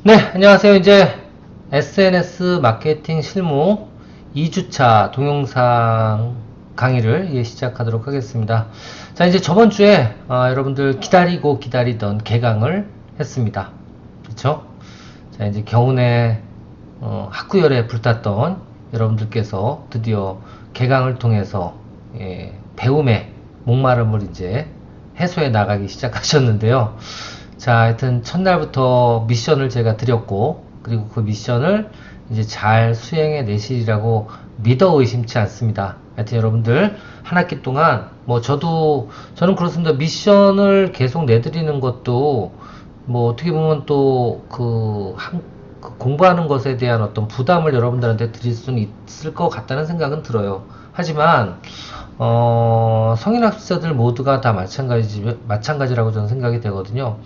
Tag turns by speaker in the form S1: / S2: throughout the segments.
S1: 네, 안녕하세요. 이제 SNS 마케팅 실무 2주차 동영상 강의를 시작하도록 하겠습니다. 자, 이제 저번 주에 여러분들 기다리고 기다리던 개강을 했습니다. 그렇죠? 자, 이제 겨우내 학구열에 불탔던 여러분들께서 드디어 개강을 통해서 배움의 목마름을 이제 해소해 나가기 시작하셨는데요. 자, 하여튼 첫날부터 미션을 제가 드렸고, 그리고 그 미션을 이제 잘 수행해 내시리라고 믿어 의심치 않습니다. 하여튼 여러분들 한 학기 동안 저는 그렇습니다. 미션을 계속 내드리는 것도 어떻게 보면 또 그 공부하는 것에 대한 어떤 부담을 여러분들한테 드릴 수는 있을 것 같다는 생각은 들어요. 하지만 성인학습자들 모두가 다 마찬가지라고 저는 생각이 되거든요.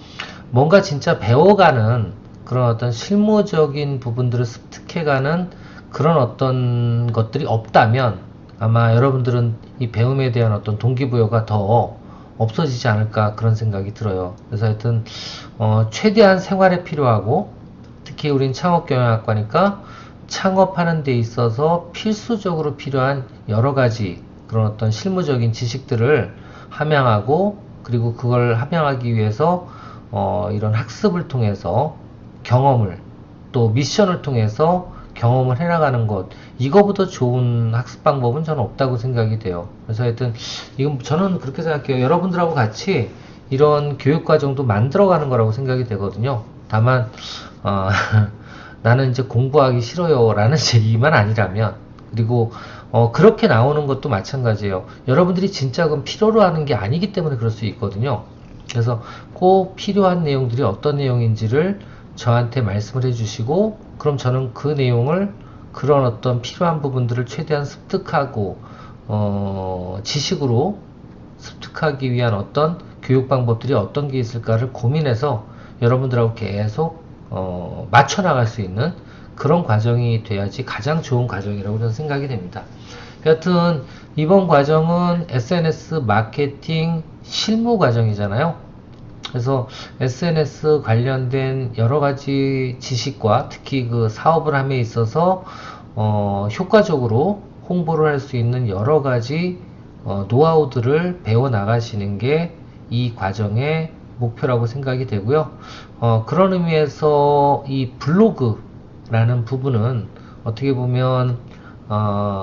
S1: 뭔가 진짜 배워가는 그런 어떤 실무적인 부분들을 습득해가는 그런 어떤 것들이 없다면 아마 여러분들은 이 배움에 대한 어떤 동기부여가 더 없어지지 않을까 그런 생각이 들어요. 그래서 하여튼 최대한 생활에 필요하고 특히 우린 창업경영학과니까 창업하는 데 있어서 필수적으로 필요한 여러 가지 그런 어떤 실무적인 지식들을 함양하고 그리고 그걸 함양하기 위해서 이런 학습을 통해서 경험을 또 미션을 통해서 경험을 해나가는 것 이거보다 좋은 학습 방법은 저는 없다고 생각이 돼요. 그래서 하여튼 이건 저는 그렇게 생각해요. 여러분들하고 같이 이런 교육 과정도 만들어가는 거라고 생각이 되거든요. 다만 나는 이제 공부하기 싫어요 라는 얘기만 아니라면 그리고 그렇게 나오는 것도 마찬가지예요. 여러분들이 진짜 그건 필요로 하는 게 아니기 때문에 그럴 수 있거든요. 그래서 꼭 필요한 내용들이 어떤 내용인지를 저한테 말씀을 해주시고 그럼 저는 그 내용을 그런 어떤 필요한 부분들을 최대한 습득하고 지식으로 습득하기 위한 어떤 교육 방법들이 어떤 게 있을까를 고민해서 여러분들하고 계속 맞춰 나갈 수 있는 그런 과정이 돼야지 가장 좋은 과정이라고 저는 생각이 됩니다. 여하튼 이번 과정은 SNS 마케팅 실무 과정이잖아요. 그래서 SNS 관련된 여러 가지 지식과 특히 그 사업을 함에 있어서 효과적으로 홍보를 할 수 있는 여러 가지 노하우들을 배워 나가시는 게 이 과정의 목표라고 생각이 되고요. 그런 의미에서 이 블로그라는 부분은 어떻게 보면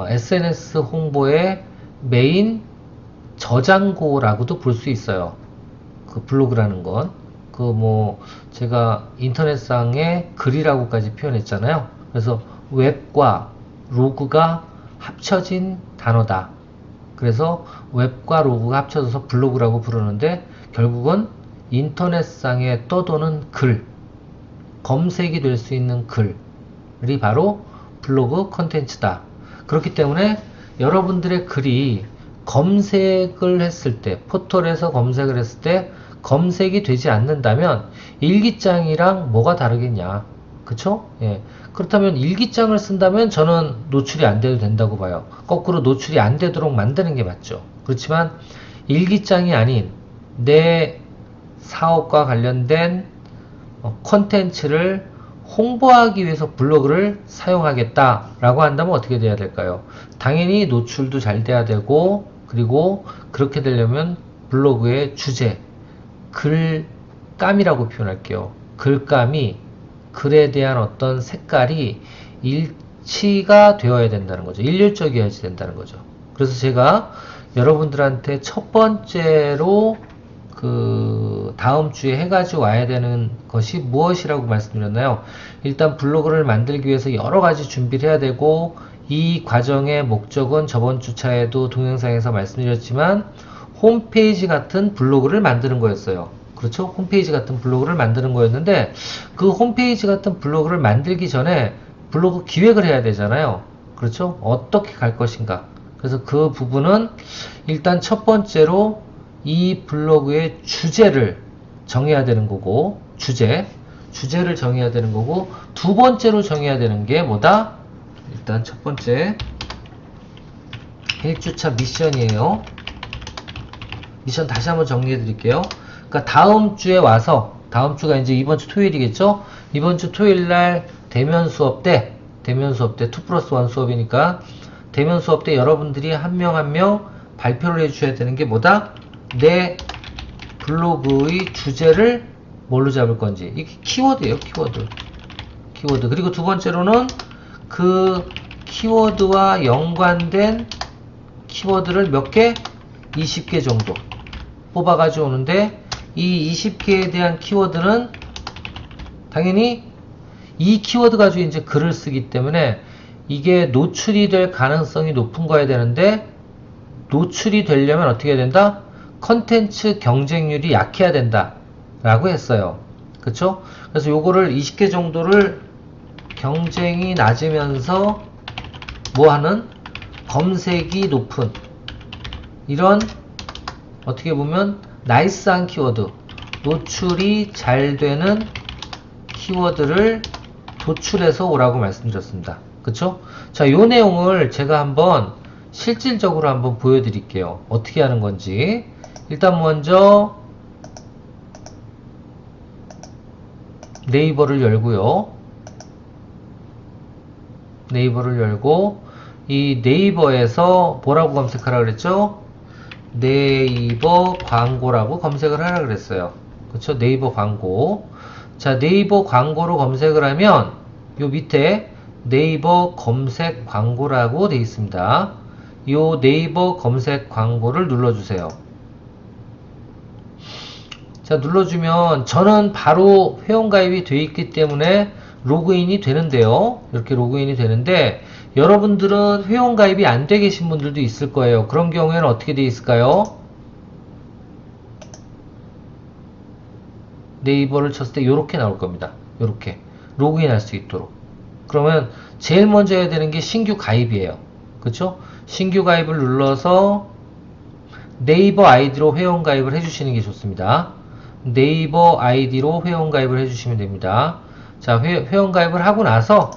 S1: SNS 홍보의 메인 저장고라고도 볼 수 있어요. 그 블로그라는 건. 제가 인터넷상의 글이라고까지 표현했잖아요. 그래서 웹과 로그가 합쳐진 단어다. 그래서 웹과 로그가 합쳐져서 블로그라고 부르는데 결국은 인터넷상에 떠도는 글, 검색이 될 수 있는 글이 바로 블로그 컨텐츠다. 그렇기 때문에 여러분들의 글이 검색을 했을 때, 포털에서 검색을 했을 때 검색이 되지 않는다면 일기장이랑 뭐가 다르겠냐. 그쵸? 예. 그렇다면 일기장을 쓴다면 저는 노출이 안 돼도 된다고 봐요. 거꾸로 노출이 안 되도록 만드는 게 맞죠. 그렇지만 일기장이 아닌 내 사업과 관련된 콘텐츠를 홍보하기 위해서 블로그를 사용하겠다라고 한다면 어떻게 돼야 될까요? 당연히 노출도 잘 돼야 되고 그리고 그렇게 되려면 블로그의 주제, 글감이라고 표현할게요. 글감이 글에 대한 어떤 색깔이 일치가 되어야 된다는 거죠. 일률적이어야 된다는 거죠. 그래서 제가 여러분들한테 첫 번째로 그 다음 주에 해가지고 와야 되는 것이 무엇이라고 말씀드렸나요? 일단 블로그를 만들기 위해서 여러 가지 준비를 해야 되고 이 과정의 목적은 저번 주차에도 동영상에서 말씀드렸지만 홈페이지 같은 블로그를 만드는 거였어요. 그렇죠? 홈페이지 같은 블로그를 만드는 거였는데 그 홈페이지 같은 블로그를 만들기 전에 블로그 기획을 해야 되잖아요. 그렇죠? 어떻게 갈 것인가. 그래서 그 부분은 일단 첫 번째로 이 블로그의 주제를 정해야 되는 거고 주제를 정해야 되는 거고 두 번째로 정해야 되는 게 뭐다? 일단 첫 번째 1주차 미션이에요. 미션 다시 한번 정리해 드릴게요. 그러니까 다음 주에 와서 다음 주가 이제 이번 주 토요일이겠죠? 이번 주 토요일 날 대면 수업 때 2+1 수업이니까 대면 수업 때 여러분들이 한 명 한 명 발표를 해주셔야 되는 게 뭐다? 내 블로그의 주제를 뭘로 잡을 건지. 이게 키워드예요, 키워드. 키워드. 그리고 두 번째로는 그 키워드와 연관된 키워드를 몇 개? 20개 정도 뽑아가지고 오는데, 이 20개에 대한 키워드는 당연히 이 키워드 가지고 이제 글을 쓰기 때문에 이게 노출이 될 가능성이 높은 거야 되는데, 노출이 되려면 어떻게 해야 된다? 컨텐츠 경쟁률이 약해야 된다 라고 했어요. 그쵸? 그래서 요거를 20개 정도를 경쟁이 낮으면서 뭐하는? 검색이 높은 이런, 어떻게 보면 나이스한 키워드, 노출이 잘 되는 키워드를 도출해서 오라고 말씀드렸습니다. 그쵸? 자, 요 내용을 제가 한번 실질적으로 한번 보여드릴게요. 어떻게 하는 건지. 일단 먼저 네이버를 열고요. 네이버를 열고, 이 네이버에서 뭐라고 검색하라 그랬죠? 네이버 광고라고 검색을 하라 그랬어요. 그쵸? 네이버 광고. 자, 네이버 광고로 검색을 하면 요 밑에 네이버 검색 광고라고 되어 있습니다. 요 네이버 검색 광고를 눌러주세요. 자, 눌러주면 저는 바로 회원가입이 되어 있기 때문에 로그인이 되는데요. 이렇게 로그인이 되는데, 여러분들은 회원가입이 안 돼 계신 분들도 있을 거예요. 그런 경우에는 어떻게 되어 있을까요? 네이버를 쳤을 때 이렇게 나올 겁니다. 이렇게 로그인 할 수 있도록. 그러면 제일 먼저 해야 되는 게 신규 가입이에요. 그쵸? 신규 가입을 눌러서 네이버 아이디로 회원 가입을 해주시는 게 좋습니다. 네이버 아이디로 회원 가입을 해주시면 됩니다. 자, 회원 가입을 하고 나서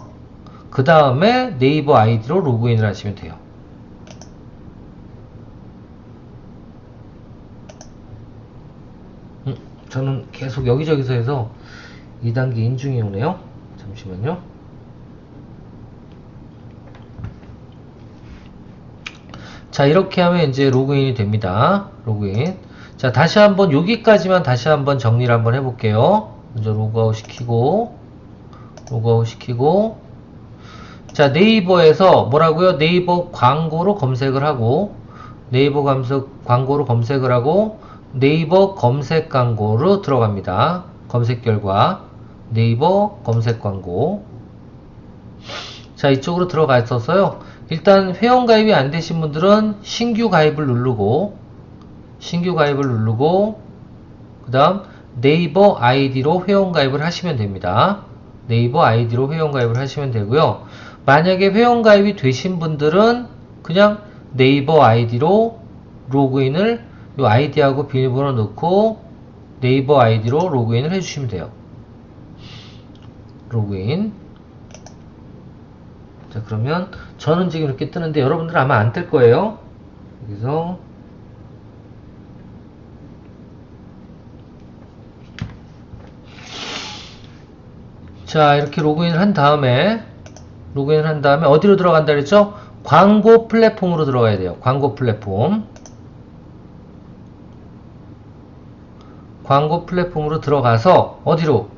S1: 그 다음에 네이버 아이디로 로그인을 하시면 돼요. 저는 계속 여기저기서 해서 2단계 인중이 오네요. 잠시만요. 자, 이렇게 하면 이제 로그인이 됩니다. 로그인. 자, 다시 한번 여기까지만 다시 한번 정리를 한번 해볼게요. 먼저 로그아웃 시키고, 자, 네이버에서 뭐라고요? 네이버 광고로 검색을 하고, 네이버 광고로 검색을 하고, 네이버 검색 광고로 들어갑니다. 검색 결과 네이버 검색 광고. 자, 이쪽으로 들어갔어서요. 일단 회원 가입이 안 되신 분들은 신규 가입을 누르고, 그 다음 네이버 아이디로 회원 가입을 하시면 됩니다. 네이버 아이디로 회원 가입을 하시면 되고요. 만약에 회원 가입이 되신 분들은 그냥 네이버 아이디로 로그인을, 요 아이디하고 비밀번호 넣고 네이버 아이디로 로그인을 해주시면 돼요. 로그인. 자, 그러면 저는 지금 이렇게 뜨는데 여러분들은 아마 안 뜰 거예요. 여기서 자, 이렇게 로그인을 한 다음에 어디로 들어간다 그랬죠? 광고 플랫폼으로 들어가야 돼요. 광고 플랫폼으로 들어가서 어디로?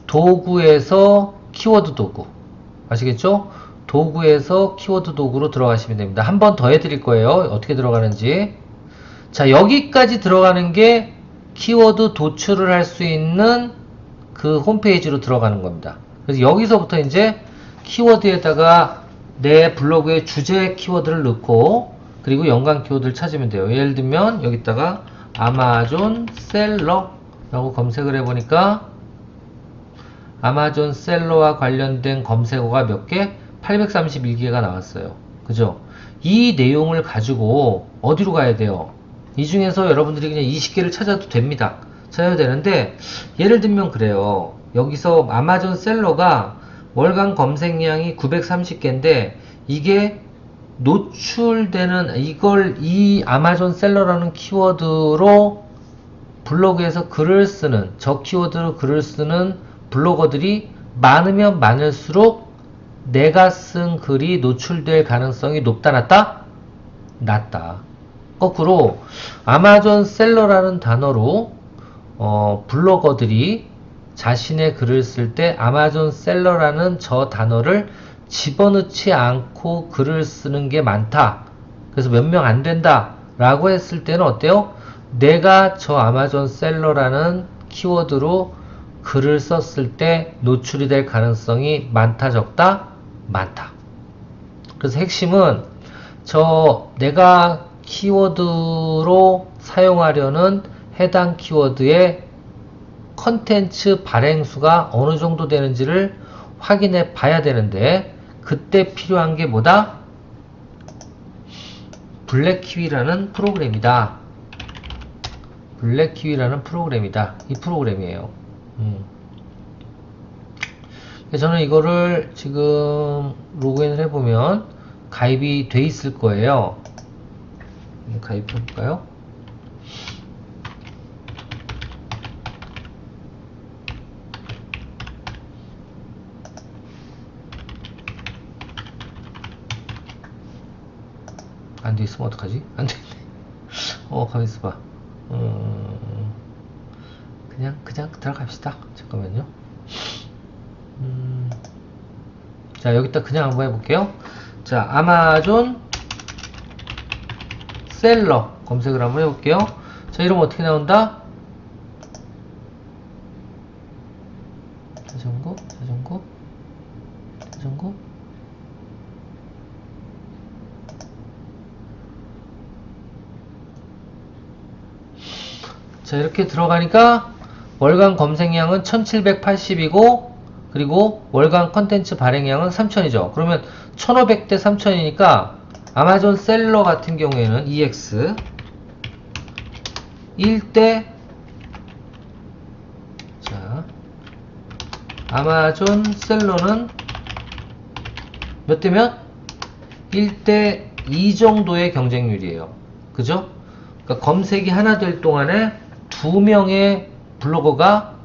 S1: 도구에서 키워드 도구. 아시겠죠? 도구에서 키워드 도구로 들어가시면 됩니다. 한 번 더 해드릴 거예요. 어떻게 들어가는지. 자, 여기까지 들어가는 게 키워드 도출을 할 수 있는 그 홈페이지로 들어가는 겁니다. 그래서 여기서부터 이제 키워드에다가 내 블로그의 주제 키워드를 넣고, 그리고 연관 키워드를 찾으면 돼요. 예를 들면 여기다가 아마존 셀러라고 검색을 해보니까 아마존 셀러와 관련된 검색어가 몇 개? 831개가 나왔어요. 그죠? 이 내용을 가지고 어디로 가야 돼요? 이 중에서 여러분들이 그냥 20개를 찾아도 됩니다. 찾아야 되는데, 예를 들면 그래요. 여기서 아마존 셀러가 월간 검색량이 930개인데 이게 노출되는, 이 아마존 셀러라는 키워드로 블로그에서 글을 쓰는, 저 키워드로 글을 쓰는 블로거들이 많으면 많을수록 내가 쓴 글이 노출될 가능성이 높다, 낮다? 낮다. 거꾸로 아마존 셀러라는 단어로 블로거들이 자신의 글을 쓸 때 아마존 셀러라는 저 단어를 집어넣지 않고 글을 쓰는 게 많다. 그래서 몇 명 안 된다 라고 했을 때는 어때요? 내가 저 아마존 셀러라는 키워드로 글을 썼을 때 노출이 될 가능성이 많다, 적다? 많다. 그래서 핵심은 저 내가 키워드로 사용하려는 해당 키워드의 컨텐츠 발행수가 어느 정도 되는지를 확인해 봐야 되는데, 그때 필요한 게 뭐다? 블랙키위라는 프로그램이다. 블랙키위라는 프로그램이다. 이 프로그램이에요. 저는 이거를 지금 로그인을 해보면 가입이 돼 있을 거예요. 가입해볼까요? 안 돼 있으면 어떡하지? 안 되네. 가만 있어봐. 그냥 들어갑시다. 잠깐만요. 자, 여기다 그냥 한번 해볼게요. 자, 아마존 셀러 검색을 한번 해볼게요. 자, 이러면 어떻게 나온다? 자전거. 자, 이렇게 들어가니까 월간 검색량은 1780이고, 그리고 월간 컨텐츠 발행량은 3000이죠. 그러면 1500대 3000이니까 아마존 셀러 같은 경우에는 EX 1대, 자, 아마존 셀러는 몇 대 몇? 1대 2 정도의 경쟁률이에요. 그죠? 그러니까 검색이 하나 될 동안에 2명의 블로거가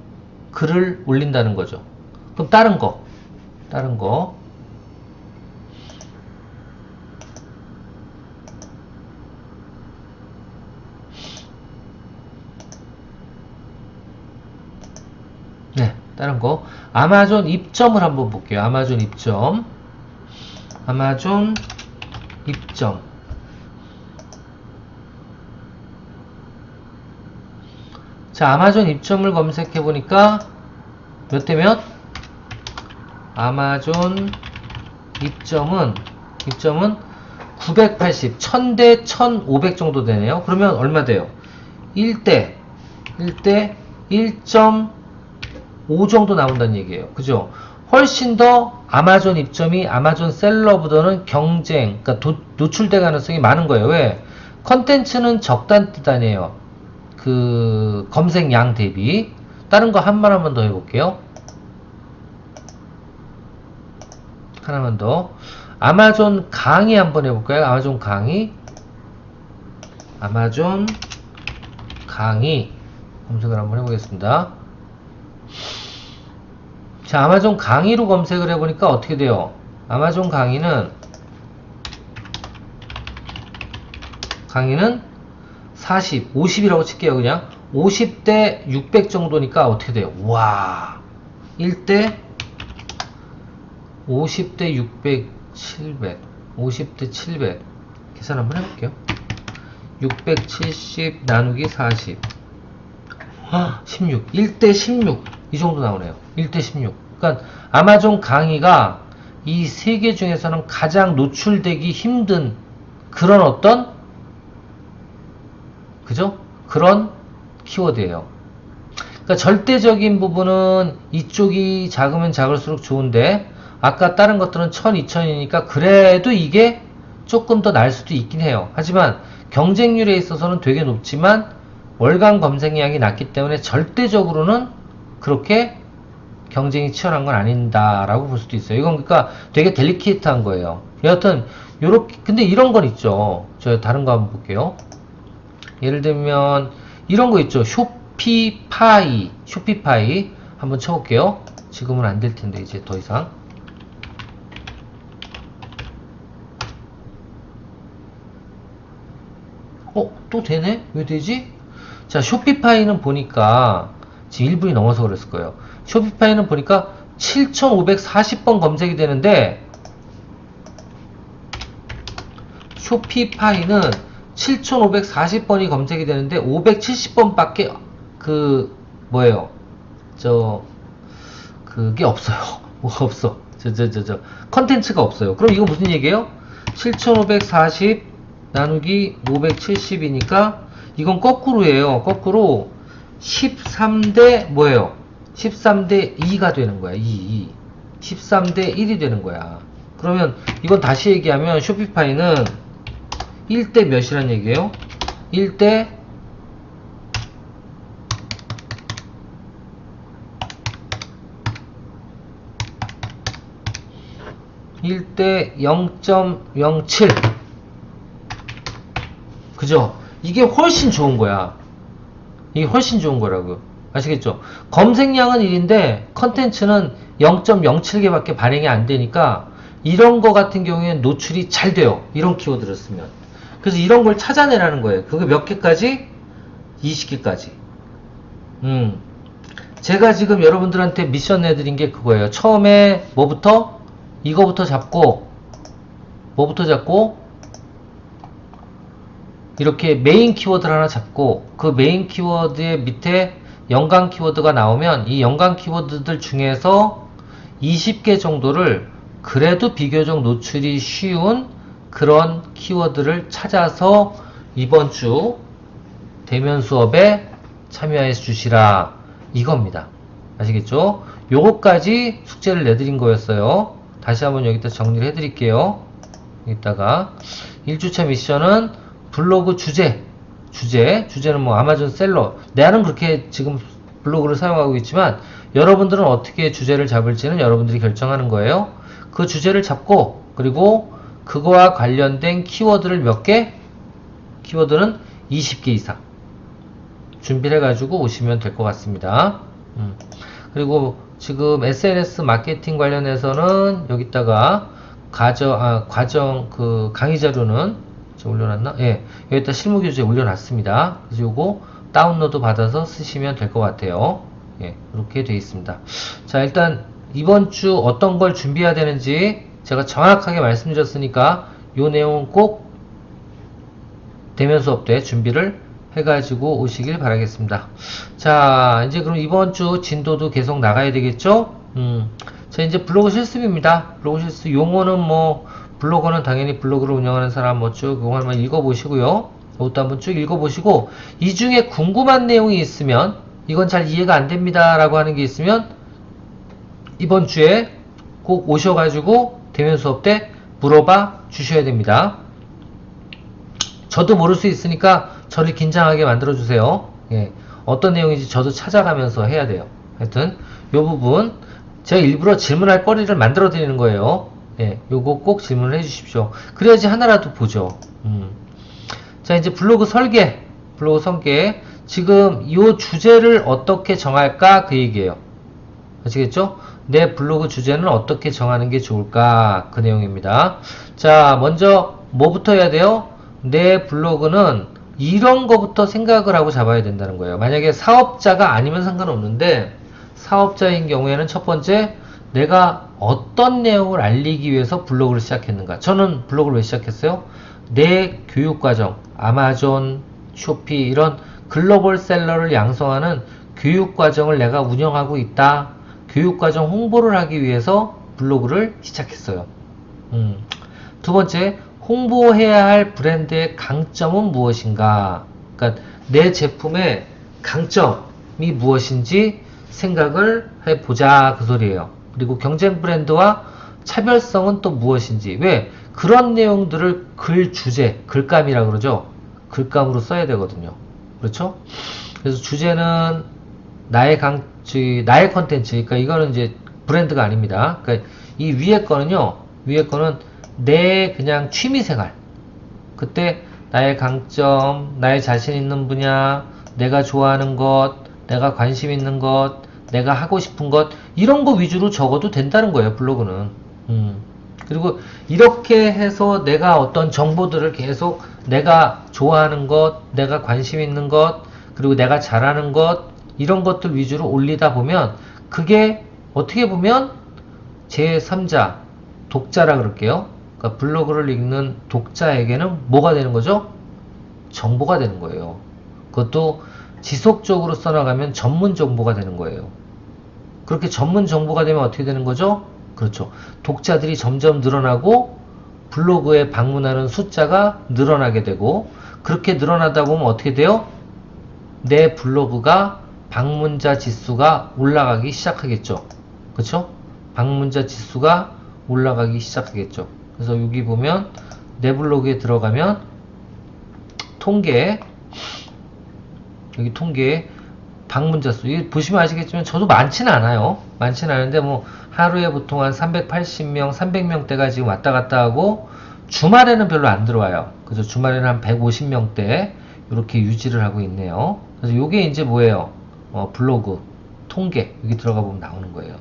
S1: 글을 올린다는 거죠. 그럼 다른 거. 네, 다른 거. 아마존 입점을 한번 볼게요. 아마존 입점. 자, 아마존 입점을 검색해 보니까 몇 대 몇? 아마존 입점은 980, 1000대 1500 정도 되네요. 그러면 얼마 돼요? 1대 1.5 정도 나온다는 얘기예요. 그죠? 훨씬 더 아마존 입점이 아마존 셀러보다는 경쟁, 그러니까 노출될 가능성이 많은 거예요. 왜? 컨텐츠는 적다는 뜻 아니에요. 그 검색량 대비. 다른 거 하나만 더 해볼게요. 하나만 더. 아마존 강의 한번 해볼까요? 아마존 강의 검색을 한번 해보겠습니다. 자, 아마존 강의로 검색을 해보니까 어떻게 돼요? 아마존 강의는 40, 50이라고 칠게요. 그냥 50대 600 정도니까 어떻게 돼요? 와, 1대 50대 600, 700, 50대 700 계산 한번 해볼게요. 670 나누기 40, 16, 1대 16 이 정도 나오네요. 1대 16. 그러니까 아마존 강의가 이 세 개 중에서는 가장 노출되기 힘든 그런 어떤, 그죠? 그런 키워드예요. 그러니까 절대적인 부분은 이쪽이 작으면 작을수록 좋은데, 아까 다른 것들은 1000, 2000이니까 그래도 이게 조금 더 날 수도 있긴 해요. 하지만 경쟁률에 있어서는 되게 높지만 월간 검색량이 낮기 때문에 절대적으로는 그렇게 경쟁이 치열한 건 아닌다라고 볼 수도 있어요. 이건 그러니까 되게 델리케이트한 거예요. 여하튼 요렇게, 근데 이런 건 있죠. 저 다른 거 한번 볼게요. 예를 들면 이런 거 있죠. 쇼피파이 한번 쳐볼게요. 지금은 안 될 텐데 이제 더 이상. 또 되네? 왜 되지? 자, 쇼피파이는 보니까 지금 1분이 넘어서 그랬을 거예요. 쇼피파이는 보니까 7540번 검색이 되는데, 쇼피파이는 7540번이 검색이 되는데 570번밖에 뭐예요? 그게 없어요. 뭐가 없어. 컨텐츠가 없어요. 그럼 이거 무슨 얘기예요? 7540 나누기 570이니까 이건 거꾸로예요. 거꾸로 13대 뭐예요? 13대 2가 되는 거야. 13대 1이 되는 거야. 그러면 이건 다시 얘기하면 쇼피파이는 1대 몇이란 얘기예요? 1대 0.07 그죠? 이게 훨씬 좋은 거야. 이게 훨씬 좋은 거라고. 아시겠죠? 검색량은 1인데 컨텐츠는 0.07개밖에 발행이 안 되니까 이런 거 같은 경우에는 노출이 잘 돼요. 이런 키워드를 쓰면. 그래서 이런 걸 찾아내라는 거예요. 그게 몇 개까지? 20개까지. 제가 지금 여러분들한테 미션 내드린 게 그거예요. 처음에 뭐부터? 이거부터 잡고, 뭐부터 잡고, 이렇게 메인 키워드를 하나 잡고, 그 메인 키워드의 밑에 연관 키워드가 나오면 이 연관 키워드들 중에서 20개 정도를 그래도 비교적 노출이 쉬운 그런 키워드를 찾아서 이번 주 대면 수업에 참여해 주시라 이겁니다. 아시겠죠? 요거까지 숙제를 내드린 거였어요. 다시 한번 여기다 정리를 해드릴게요. 여기다가 1주차 미션은 블로그 주제는 뭐 아마존 셀러. 나는 그렇게 지금 블로그를 사용하고 있지만 여러분들은 어떻게 주제를 잡을지는 여러분들이 결정하는 거예요. 그 주제를 잡고 그리고 그거와 관련된 키워드를 몇 개? 키워드는 20개 이상 준비를 해가지고 오시면 될 것 같습니다. 그리고 지금 SNS 마케팅 관련해서는 여기다가 과정 강의 자료는 올려놨나? 예, 여기다 실무 교재 올려놨습니다. 그래서 요거 다운로드 받아서 쓰시면 될 것 같아요. 예, 이렇게 되어 있습니다. 자, 일단 이번 주 어떤 걸 준비해야 되는지 제가 정확하게 말씀드렸으니까 요 내용은 꼭 대면 수업 때 준비를 해가지고 오시길 바라겠습니다. 자, 이제 그럼 이번 주 진도도 계속 나가야 되겠죠? 자, 이제 블로그 실습입니다. 블로그 실습 용어는 뭐 블로거는 당연히 블로그를 운영하는 사람 뭐 쭉 용어 한번 읽어보시고요. 이것도 한번 쭉 읽어보시고 이 중에 궁금한 내용이 있으면 이건 잘 이해가 안 됩니다 라고 하는 게 있으면 이번 주에 꼭 오셔가지고 대면 수업 때 물어봐 주셔야 됩니다. 저도 모를 수 있으니까 저를 긴장하게 만들어주세요. 예, 어떤 내용인지 저도 찾아가면서 해야 돼요. 하여튼 요 부분 제가 일부러 질문할 거리를 만들어 드리는 거예요. 예, 요거 꼭 질문을 해 주십시오. 그래야지 하나라도 보죠. 자, 이제 블로그 설계. 지금 이 주제를 어떻게 정할까 그 얘기예요. 아시겠죠? 내 블로그 주제는 어떻게 정하는 게 좋을까 그 내용입니다. 자, 먼저 뭐부터 해야 돼요? 내 블로그는 이런 거부터 생각을 하고 잡아야 된다는 거예요. 만약에 사업자가 아니면 상관없는데 사업자인 경우에는 첫 번째 내가 어떤 내용을 알리기 위해서 블로그를 시작했는가. 저는 블로그를 왜 시작했어요? 내 교육과정, 아마존, 쇼피 이런 글로벌 셀러를 양성하는 교육과정을 내가 운영하고 있다. 교육과정 홍보를 하기 위해서 블로그를 시작했어요. 두 번째, 홍보해야 할 브랜드의 강점은 무엇인가? 그러니까 내 제품의 강점이 무엇인지 생각을 해보자 그 소리예요. 그리고 경쟁 브랜드와 차별성은 또 무엇인지. 왜? 그런 내용들을 글 주제, 글감이라 그러죠. 글감으로 써야 되거든요. 그렇죠? 그래서 주제는 나의 컨텐츠. 그러니까 이거는 이제 브랜드가 아닙니다. 그러니까 이 위에 거는요. 내 그냥 취미생활. 그때 나의 강점, 나의 자신 있는 분야, 내가 좋아하는 것, 내가 관심 있는 것, 내가 하고 싶은 것, 이런 거 위주로 적어도 된다는 거예요, 블로그는. 그리고 이렇게 해서 내가 어떤 정보들을 계속 내가 좋아하는 것, 내가 관심 있는 것, 그리고 내가 잘하는 것, 이런 것들 위주로 올리다 보면 그게 어떻게 보면 제3자, 독자라 그럴게요. 그러니까 블로그를 읽는 독자에게는 뭐가 되는 거죠? 정보가 되는 거예요. 그것도 지속적으로 써나가면 전문 정보가 되는 거예요. 그렇게 전문 정보가 되면 어떻게 되는 거죠? 그렇죠. 독자들이 점점 늘어나고 블로그에 방문하는 숫자가 늘어나게 되고, 그렇게 늘어나다 보면 어떻게 돼요? 내 블로그가 방문자 지수가 올라가기 시작하겠죠. 그렇죠? 방문자 지수가 올라가기 시작하겠죠. 그래서 여기 보면 내 블로그에 들어가면 통계, 여기 통계 방문자 수, 이거 보시면 아시겠지만 저도 많지는 않아요. 많지는 않은데 뭐 하루에 보통 한 380명, 300명대가 지금 왔다 갔다 하고, 주말에는 별로 안 들어와요. 그래서 주말에는 한 150명대 이렇게 유지를 하고 있네요. 그래서 요게 이제 뭐예요? 블로그 통계, 여기 들어가 보면 나오는 거예요.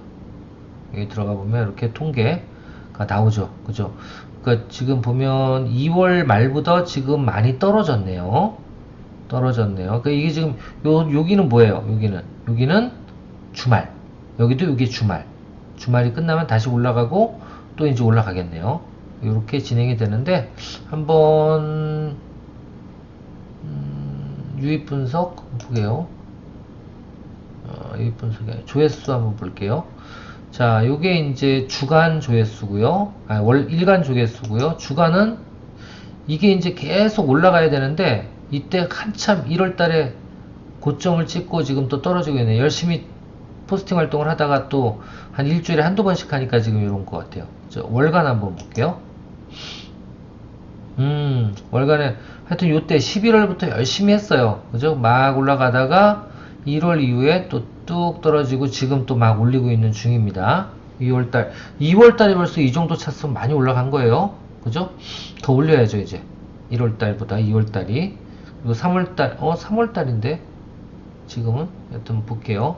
S1: 여기 들어가 보면 이렇게 통계가 나오죠. 그죠? 그러니까 지금 보면 2월 말부터 지금 많이 떨어졌네요. 떨어졌네요. 그러니까 이게 지금 여기는 뭐예요? 여기는 주말. 여기도 여기 주말. 주말이 끝나면 다시 올라가고 또 이제 올라가겠네요. 이렇게 진행이 되는데 한번 유입 분석 볼게요. 유입 분석에 조회수 한번 볼게요. 자, 요게 이제 주간 조회수고요. 일간 조회수고요. 주간은 이게 이제 계속 올라가야 되는데 이때 한참 1월 달에 고점을 찍고 지금 또 떨어지고 있네요. 열심히 포스팅 활동을 하다가 또 한 일주일에 한두 번씩 하니까 지금 이런 것 같아요. 월간 한번 볼게요. 월간에 하여튼 요때 11월부터 열심히 했어요. 그죠? 막 올라가다가 1월 이후에 또 뚝 떨어지고 지금 또 막 올리고 있는 중입니다. 2월달에 벌써 이 정도 찼으면 많이 올라간 거예요. 그죠? 더 올려야죠, 이제. 1월달보다 2월달이. 그리고 3월달, 3월달인데? 지금은? 여튼 볼게요.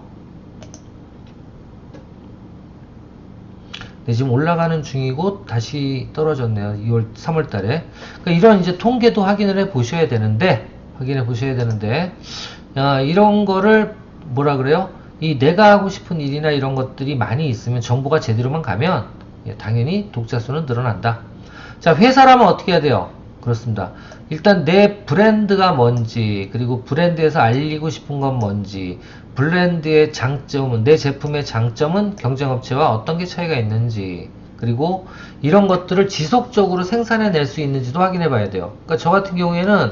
S1: 네, 지금 올라가는 중이고 다시 떨어졌네요. 3월달에. 그러니까 이런 이제 통계도 확인을 해 보셔야 되는데, 이런 거를 뭐라 그래요? 이 내가 하고 싶은 일이나 이런 것들이 많이 있으면, 정보가 제대로만 가면 당연히 독자 수는 늘어난다. 자, 회사라면 어떻게 해야 돼요? 그렇습니다. 일단 내 브랜드가 뭔지, 그리고 브랜드에서 알리고 싶은 건 뭔지, 브랜드의 장점은, 내 제품의 장점은 경쟁업체와 어떤 게 차이가 있는지, 그리고 이런 것들을 지속적으로 생산해낼 수 있는지도 확인해 봐야 돼요. 그러니까 저 같은 경우에는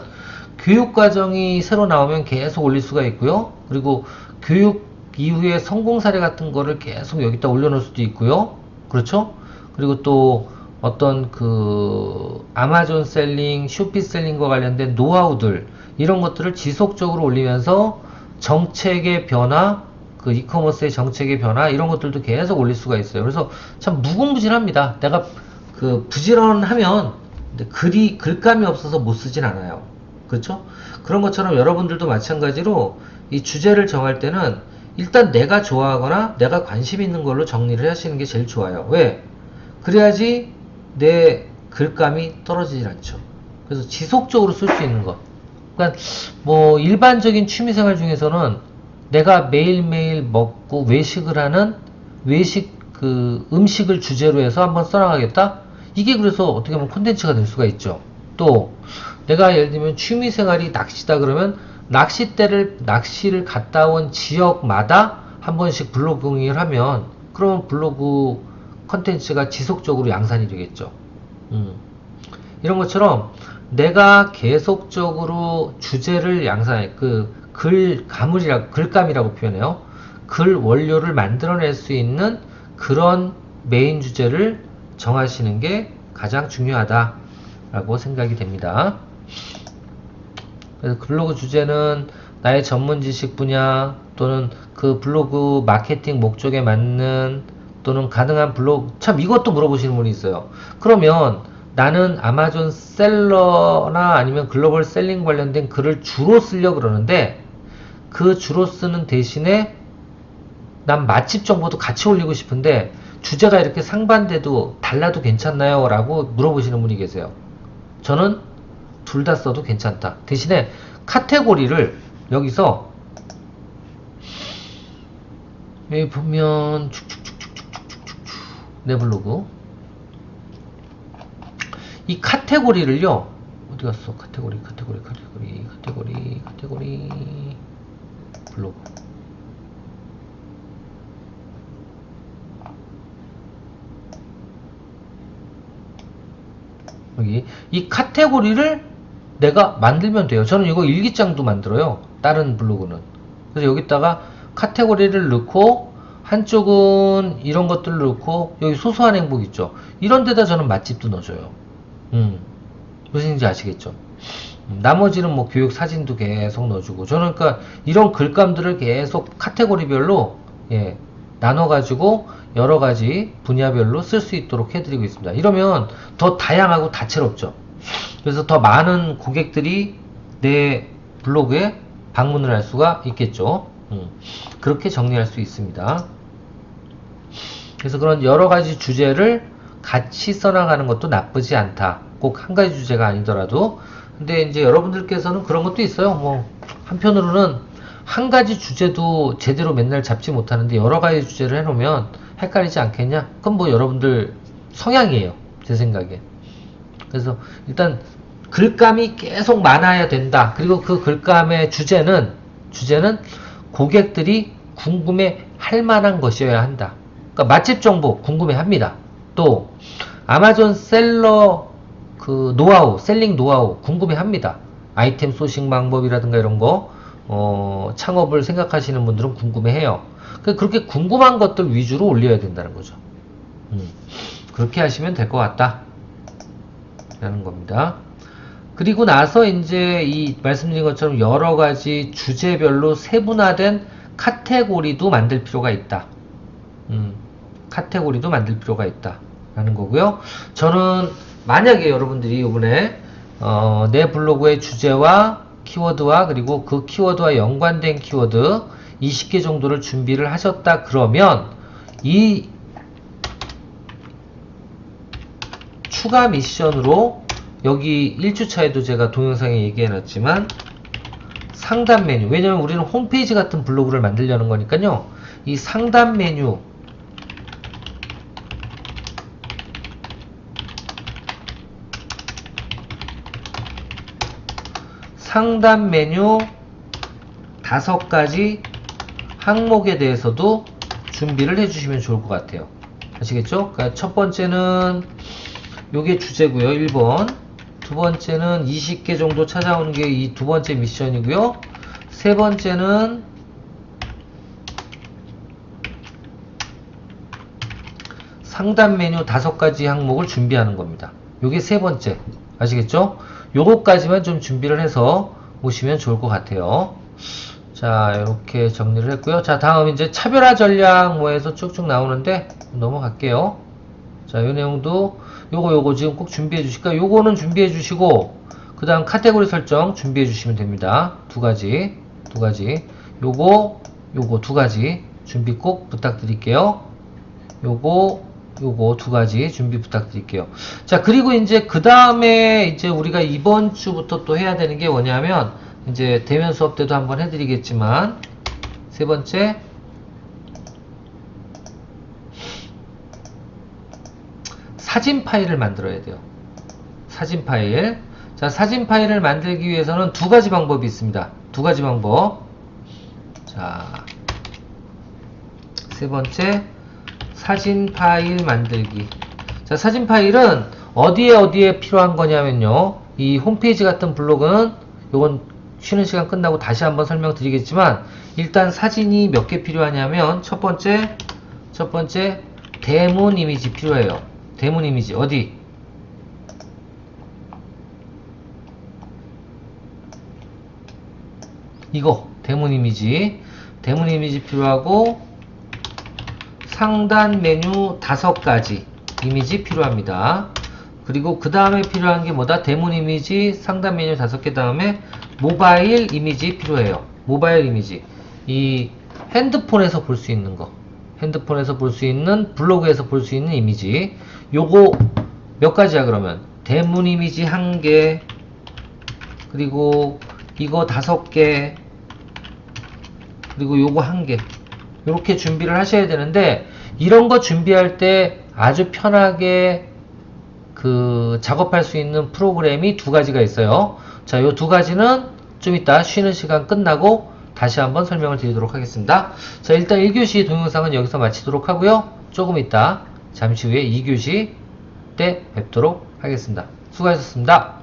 S1: 교육과정이 새로 나오면 계속 올릴 수가 있고요. 그리고 교육 이후에 성공 사례 같은 거를 계속 여기다 올려놓을 수도 있고요. 그렇죠? 그리고 또 어떤 아마존 셀링, 쇼피 셀링과 관련된 노하우들, 이런 것들을 지속적으로 올리면서 정책의 변화, 이커머스의 정책의 변화, 이런 것들도 계속 올릴 수가 있어요. 그래서 참 무궁무진합니다. 내가 부지런하면 글감이 없어서 못 쓰진 않아요. 그렇죠? 그런 것처럼 여러분들도 마찬가지로 이 주제를 정할 때는 일단 내가 좋아하거나 내가 관심 있는 걸로 정리를 하시는 게 제일 좋아요. 왜? 그래야지 내 글감이 떨어지질 않죠. 그래서 지속적으로 쓸 수 있는 것. 그러니까 뭐 일반적인 취미생활 중에서는 내가 매일매일 먹고 외식을 하는 음식을 주제로 해서 한번 써나가겠다? 이게 그래서 어떻게 보면 콘텐츠가 될 수가 있죠. 또 내가 예를 들면 취미생활이 낚시다 그러면 낚시를 갔다 온 지역마다 한 번씩 블로깅을 하면, 그러면 블로그 컨텐츠가 지속적으로 양산이 되겠죠. 이런 것처럼 내가 계속적으로 주제를 양산해, 글감이라고 표현해요. 글 원료를 만들어낼 수 있는 그런 메인 주제를 정하시는 게 가장 중요하다라고 생각이 됩니다. 그래서 블로그 주제는 나의 전문 지식 분야, 또는 그 블로그 마케팅 목적에 맞는, 또는 가능한 블로그, 참 이것도 물어보시는 분이 있어요. 그러면 나는 아마존 셀러나 아니면 글로벌 셀링 관련된 글을 주로 쓰려고 그러는데 그 주로 쓰는 대신에 난 맛집 정보도 같이 올리고 싶은데 주제가 이렇게 상반돼도 달라도 괜찮나요? 라고 물어보시는 분이 계세요. 저는 둘 다 써도 괜찮다. 대신에 카테고리를 여기서 여기 보면 내 블로그 이 카테고리를요 어디 갔어? 카테고리 블로그 여기 이 카테고리를 내가 만들면 돼요. 저는 이거 일기장도 만들어요. 다른 블로그는. 그래서 여기다가 카테고리를 넣고 한쪽은 이런 것들을 넣고 여기 소소한 행복 있죠. 이런 데다 저는 맛집도 넣어줘요. 무슨 얘기인지 아시겠죠? 나머지는 뭐 교육 사진도 계속 넣어주고 저는 그러니까 이런 글감들을 계속 카테고리별로 예, 나눠가지고 여러가지 분야별로 쓸 수 있도록 해드리고 있습니다. 이러면 더 다양하고 다채롭죠. 그래서 더 많은 고객들이 내 블로그에 방문을 할 수가 있겠죠. 그렇게 정리할 수 있습니다. 그래서 그런 여러가지 주제를 같이 써나가는 것도 나쁘지 않다. 꼭 한 가지 주제가 아니더라도. 근데 이제 여러분들께서는 그런 것도 있어요. 뭐 한편으로는 한 가지 주제도 제대로 맨날 잡지 못하는데 여러 가지 주제를 해놓으면 헷갈리지 않겠냐? 그건 뭐 여러분들 성향이에요. 제 생각에. 그래서 일단 글감이 계속 많아야 된다. 그리고 그 글감의 주제는 고객들이 궁금해 할 만한 것이어야 한다. 그러니까 맛집 정보 궁금해 합니다. 또 아마존 셀러 그 노하우, 셀링 노하우 궁금해 합니다. 아이템 소싱 방법이라든가 이런 거 창업을 생각하시는 분들은 궁금해해요. 그렇게 궁금한 것들 위주로 올려야 된다는 거죠. 그렇게 하시면 될 것 같다 라는 겁니다. 그리고 나서 이제 이 말씀드린 것처럼 여러 가지 주제별로 세분화된 카테고리도 만들 필요가 있다. 카테고리도 만들 필요가 있다 라는 거고요. 저는 만약에 여러분들이 이번에 내 블로그의 주제와 키워드와 그리고 그 키워드와 연관된 키워드 20개 정도를 준비를 하셨다 그러면 이 추가 미션으로 여기 1주차에도 제가 동영상에 얘기해 놨지만 상단 메뉴, 왜냐면 우리는 홈페이지 같은 블로그를 만들려는 거니까요. 이 상단 메뉴 상단 메뉴 5가지 항목에 대해서도 준비를 해주시면 좋을 것 같아요. 아시겠죠? 그러니까 첫 번째는 요게 주제고요. 1번. 두 번째는 20개 정도 찾아오는 게 이 두 번째 미션이고요. 세 번째는 상단 메뉴 5가지 항목을 준비하는 겁니다. 요게 세 번째. 아시겠죠? 요거까지만 좀 준비를 해서 오시면 좋을 것 같아요. 자, 이렇게 정리를 했고요. 자, 다음 이제 차별화 전략 뭐해서 쭉쭉 나오는데 넘어갈게요. 자, 요 내용도 요거 지금 꼭 준비해 주실까? 요거는 준비해 주시고 그 다음 카테고리 설정 준비해 주시면 됩니다. 두 가지 요거 2가지 준비 꼭 부탁드릴게요. 요거 2가지 준비 부탁드릴게요. 자, 그리고 이제 그 다음에 이제 우리가 이번 주부터 또 해야 되는 게 뭐냐면 이제 대면 수업 때도 한번 해드리겠지만 세 번째 사진 파일을 만들어야 돼요. 사진 파일. 자, 사진 파일을 만들기 위해서는 2가지 방법이 있습니다. 2가지 방법. 자, 세 번째 사진 파일 만들기. 자, 사진 파일은 어디에 필요한 거냐면요. 이 홈페이지 같은 블로그는 요건 쉬는 시간 끝나고 다시 한번 설명드리겠지만 일단 사진이 몇 개 필요하냐면 첫 번째 대문 이미지 필요해요. 대문 이미지 어디? 이거 대문 이미지 필요하고 상단 메뉴 5가지 이미지 필요합니다. 그리고 그 다음에 필요한 게 뭐다? 대문 이미지, 상단 메뉴 5개 다음에 모바일 이미지 필요해요. 모바일 이미지, 이 핸드폰에서 볼 수 있는 거, 핸드폰에서 볼 수 있는, 블로그에서 볼 수 있는 이미지, 요거 몇 가지야 그러면? 대문 이미지 1개, 그리고 이거 5개, 그리고 요거 1개, 요렇게 준비를 하셔야 되는데, 이런 거 준비할 때 아주 편하게 작업할 수 있는 프로그램이 2가지가 있어요. 자, 요 2가지는 좀 이따 쉬는 시간 끝나고 다시 한번 설명을 드리도록 하겠습니다. 자, 일단 1교시 동영상은 여기서 마치도록 하고요. 조금 이따 잠시 후에 2교시 때 뵙도록 하겠습니다. 수고하셨습니다.